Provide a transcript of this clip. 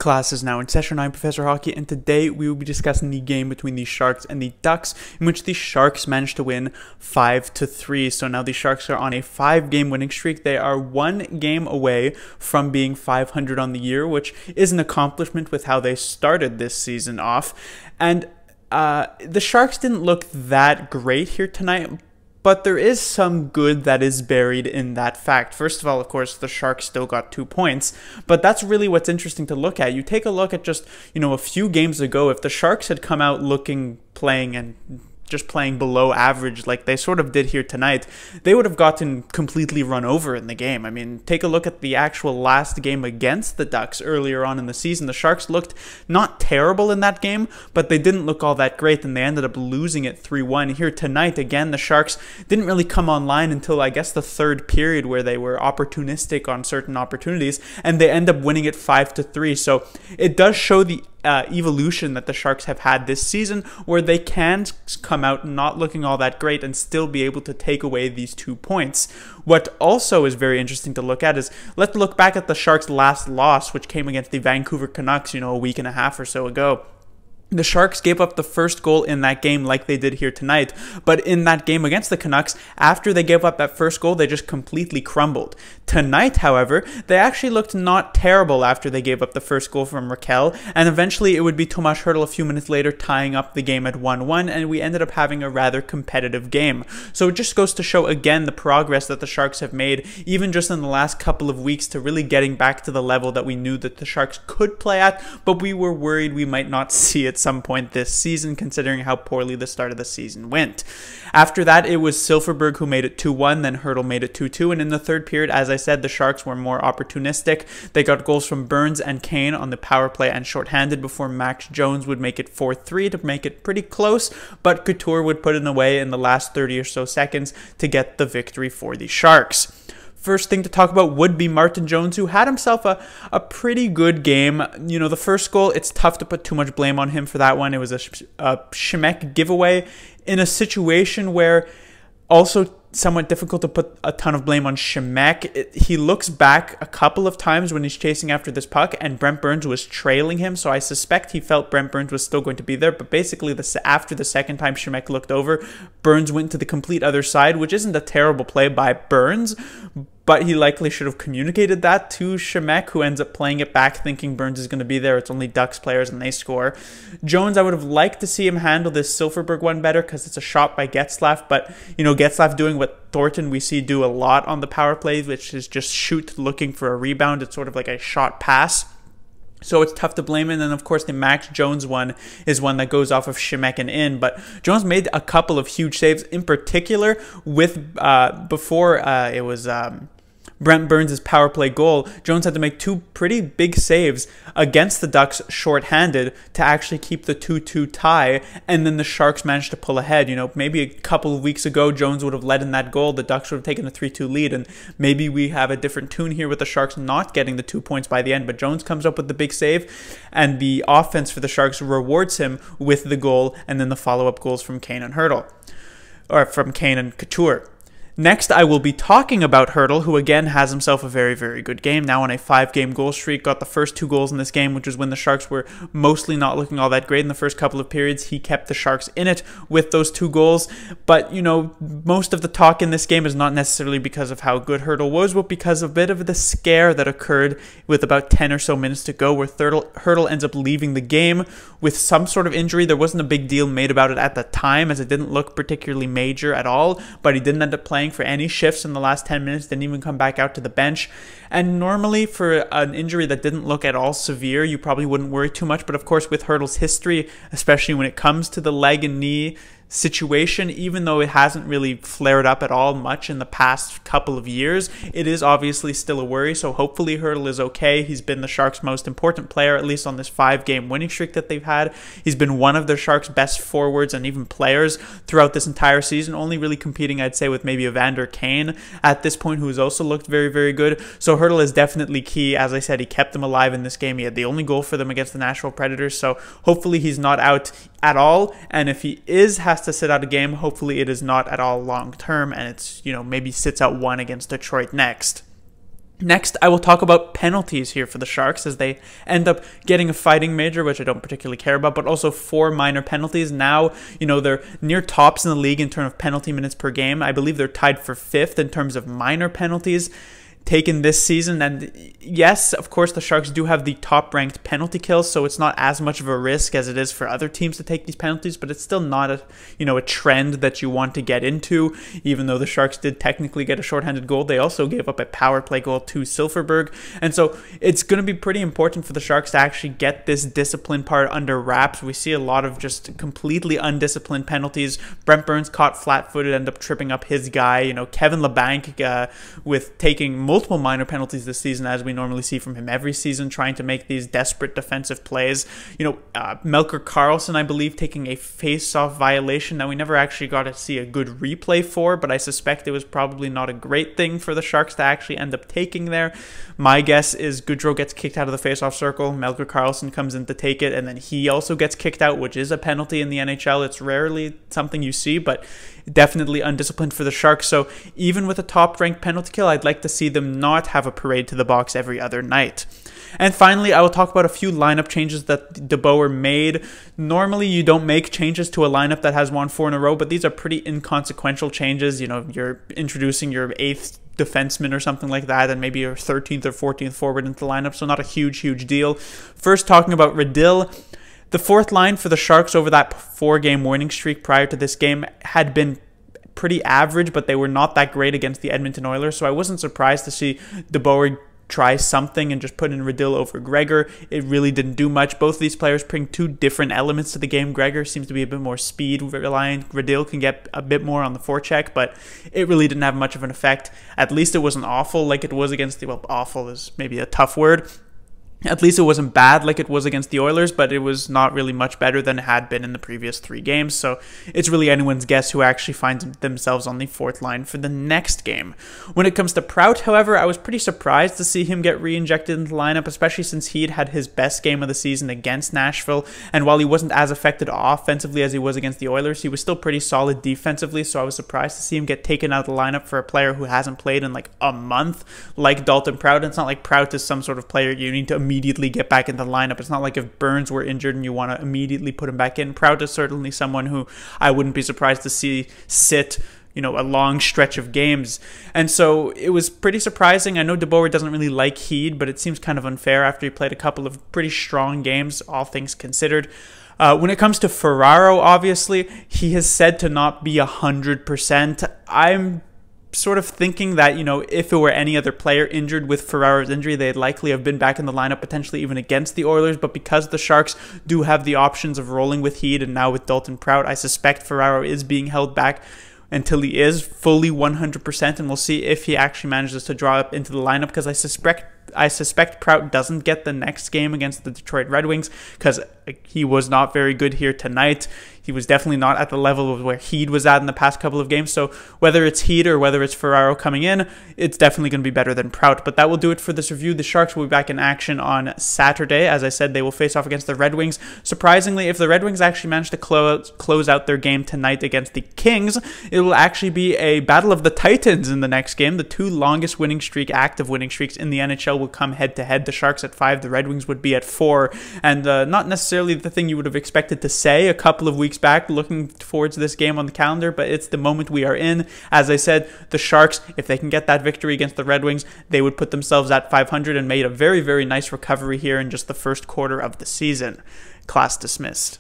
Class is now in session. I'm Professor Hockey, and today we will be discussing the game between the Sharks and the Ducks, in which the Sharks managed to win 5-3. So now the Sharks are on a 5-game winning streak. They are 1 game away from being 500 on the year, which is an accomplishment with how they started this season off. And the Sharks didn't look that great here tonight, but there is some good that is buried in that fact. First of all, of course, the Sharks still got 2 points, but that's really what's interesting to look at. You take a look at just, a few games ago, if the Sharks had come out playing and just playing below average like they sort of did here tonight, they would have gotten completely run over in the game. I mean, take a look at the actual last game against the Ducks earlier on in the season. The Sharks looked not terrible in that game, but they didn't look all that great, and they ended up losing it 3-1. Here tonight, again, the Sharks didn't really come online until, I guess, the third period, where they were opportunistic on certain opportunities, and they end up winning it 5-3. So it does show the evolution that the Sharks have had this season, where they can come out not looking all that great and still be able to take away these 2 points. What also is very interesting to look at is, let's look back at the Sharks' last loss, which came against the Vancouver Canucks, a week and a half or so ago. The Sharks gave up the first goal in that game like they did here tonight, but in that game against the Canucks, after they gave up that first goal, they just completely crumbled. Tonight, however, they actually looked not terrible after they gave up the first goal from Raquel, and eventually it would be Tomas Hertl a few minutes later tying up the game at 1-1, and we ended up having a rather competitive game. So it just goes to show again the progress that the Sharks have made, even just in the last couple of weeks, to really getting back to the level that we knew that the Sharks could play at, but we were worried we might not see it some point this season, considering how poorly the start of the season went. After that, it was Silfverberg who made it 2-1, then Hertl made it 2-2, and in the third period, as I said, the Sharks were more opportunistic. They got goals from Burns and Kane on the power play and shorthanded before Max Jones would make it 4-3 to make it pretty close, but Couture would put it away in the last 30 or so seconds to get the victory for the Sharks. First thing to talk about would be Martin Jones, who had himself a pretty good game. The first goal, it's tough to put too much blame on him for that one. It was a Shemek giveaway in a situation where also somewhat difficult to put a ton of blame on Shemek. He looks back a couple of times when he's chasing after this puck, and Brent Burns was trailing him, so I suspect he felt Brent Burns was still going to be there, but basically after the second time Shemek looked over, Burns went to the complete other side, which isn't a terrible play by Burns, but he likely should have communicated that to Shemek, who ends up playing it back thinking Burns is going to be there. It's only Ducks players and they score. Jones, I would have liked to see him handle this Silfverberg one better, because it's a shot by Getzlaf, but Getzlaf doing what Thornton we see do a lot on the power plays, which is just shoot looking for a rebound. It's sort of like a shot pass. So it's tough to blame him. And then, of course, the Max Jones one is one that goes off of Shemek and in. But Jones made a couple of huge saves, in particular with before it was Brent Burns' power play goal. Jones had to make 2 pretty big saves against the Ducks shorthanded to actually keep the 2-2 tie, and then the Sharks managed to pull ahead. Maybe a couple of weeks ago, Jones would have led in that goal. The Ducks would have taken a 3-2 lead, and maybe we have a different tune here with the Sharks not getting the 2 points by the end, but Jones comes up with the big save, and the offense for the Sharks rewards him with the goal, and then the follow-up goals from Kane and Hertl, or from Kane and Couture. Next, I will be talking about Hertl, who again has himself a very, very good game. Now on a 5-game goal streak, got the first 2 goals in this game, which is when the Sharks were mostly not looking all that great in the first couple of periods. He kept the Sharks in it with those 2 goals. But, most of the talk in this game is not necessarily because of how good Hertl was, but because of a bit of the scare that occurred with about 10 or so minutes to go, where Hertl ends up leaving the game with some sort of injury. There wasn't a big deal made about it at the time, as it didn't look particularly major at all, but he didn't end up playing for any shifts in the last 10 minutes, didn't even come back out to the bench. And normally for an injury that didn't look at all severe, you probably wouldn't worry too much, but of course with Hertl's history, especially when it comes to the leg and knee situation, even though it hasn't really flared up at all much in the past couple of years, it is obviously still a worry. So hopefully Hertl is okay. He's been the Sharks' most important player, at least on this 5-game winning streak that they've had. He's been one of the Sharks' best forwards and even players throughout this entire season, only really competing, I'd say, with maybe Evander Kane at this point, who has also looked very, very good. So Hertl is definitely key. As I said, he kept them alive in this game. He had the only goal for them against the Nashville Predators, so hopefully he's not out at all, and if he has to sit out a game, hopefully it is not at all long term, and it's, maybe sits out one against Detroit next. Next, I will talk about penalties here for the Sharks as they end up getting a fighting major, which I don't particularly care about, but also 4 minor penalties. Now, they're near tops in the league in terms of penalty minutes per game. I believe they're tied for 5th in terms of minor penalties taken this season. And yes, of course, the Sharks do have the top-ranked penalty kills, so it's not as much of a risk as it is for other teams to take these penalties, but it's still not a trend that you want to get into. Even though the Sharks did technically get a shorthanded goal, they also gave up a power play goal to Silfverberg, and so it's going to be pretty important for the Sharks to actually get this discipline part under wraps. We see a lot of just completely undisciplined penalties. Brent Burns caught flat-footed, ended up tripping up his guy. Kevin Labanc with taking multiple minor penalties this season, as we normally see from him every season, trying to make these desperate defensive plays. Melker Karlsson, I believe, taking a face-off violation that we never actually got to see a good replay for, but I suspect it was probably not a great thing for the Sharks to actually end up taking there. My guess is Goodrow gets kicked out of the face-off circle, Melker Karlsson comes in to take it, and then he also gets kicked out, which is a penalty in the NHL. It's rarely something you see, but definitely undisciplined for the Sharks. So even with a top-ranked penalty kill, I'd like to see them not have a parade to the box every other night. And finally, I will talk about a few lineup changes that DeBoer made. Normally, you don't make changes to a lineup that has won 4 in a row, but these are pretty inconsequential changes. You're introducing your 8th defenseman or something like that, and maybe your 13th or 14th forward into the lineup, so not a huge deal. First, talking about Redill. The 4th line for the Sharks over that 4-game winning streak prior to this game had been pretty average, but they were not that great against the Edmonton Oilers, so I wasn't surprised to see DeBoer try something and just put in Redill over Gregor. It really didn't do much. Both of these players bring 2 different elements to the game. Gregor seems to be a bit more speed reliant. Redill can get a bit more on the forecheck, but it really didn't have much of an effect. At least it wasn't awful like it was against the, well, awful is maybe a tough word. At least it wasn't bad like it was against the Oilers, but it was not really much better than it had been in the previous 3 games. So it's really anyone's guess who actually finds themselves on the 4th line for the next game. When it comes to Prout, however, I was pretty surprised to see him get re-injected into the lineup, especially since he'd had his best game of the season against Nashville. And while he wasn't as affected offensively as he was against the Oilers, he was still pretty solid defensively. So I was surprised to see him get taken out of the lineup for a player who hasn't played in like a month, like Dalton Prout. It's not like Prout is some sort of player you need to immediately get back into the lineup. It's not like if Burns were injured and you want to immediately put him back in. Prout is certainly someone who I wouldn't be surprised to see sit a long stretch of games. And so it was pretty surprising. I know DeBoer doesn't really like Heed, but it seems kind of unfair after he played a couple of pretty strong games, all things considered. When it comes to Ferraro, obviously, he has said to not be 100%. I'm sort of thinking that, if it were any other player injured with Ferraro's injury, they'd likely have been back in the lineup, potentially even against the Oilers. But because the Sharks do have the options of rolling with Heed and now with Dalton Prout, I suspect Ferraro is being held back until he is fully 100%, and we'll see if he actually manages to draw up into the lineup, because I suspect Prout doesn't get the next game against the Detroit Red Wings, because he was not very good here tonight. He was definitely not at the level of where Heed was at in the past couple of games. So whether it's Heed or whether it's Ferraro coming in, it's definitely going to be better than Prout. But that will do it for this review. The Sharks will be back in action on Saturday. As I said, they will face off against the Red Wings. Surprisingly, if the Red Wings actually manage to close out their game tonight against the Kings, it will actually be a battle of the Titans in the next game. The 2 longest active winning streaks in the NHL will come head-to-head. The Sharks at 5, the Red Wings would be at 4. And not necessarily the thing you would have expected to say a couple of weeks back looking towards this game on the calendar, but it's the moment we are in. As I said, the Sharks, if they can get that victory against the Red Wings, they would put themselves at 500 and made a very, very nice recovery here in just the first quarter of the season. Class dismissed.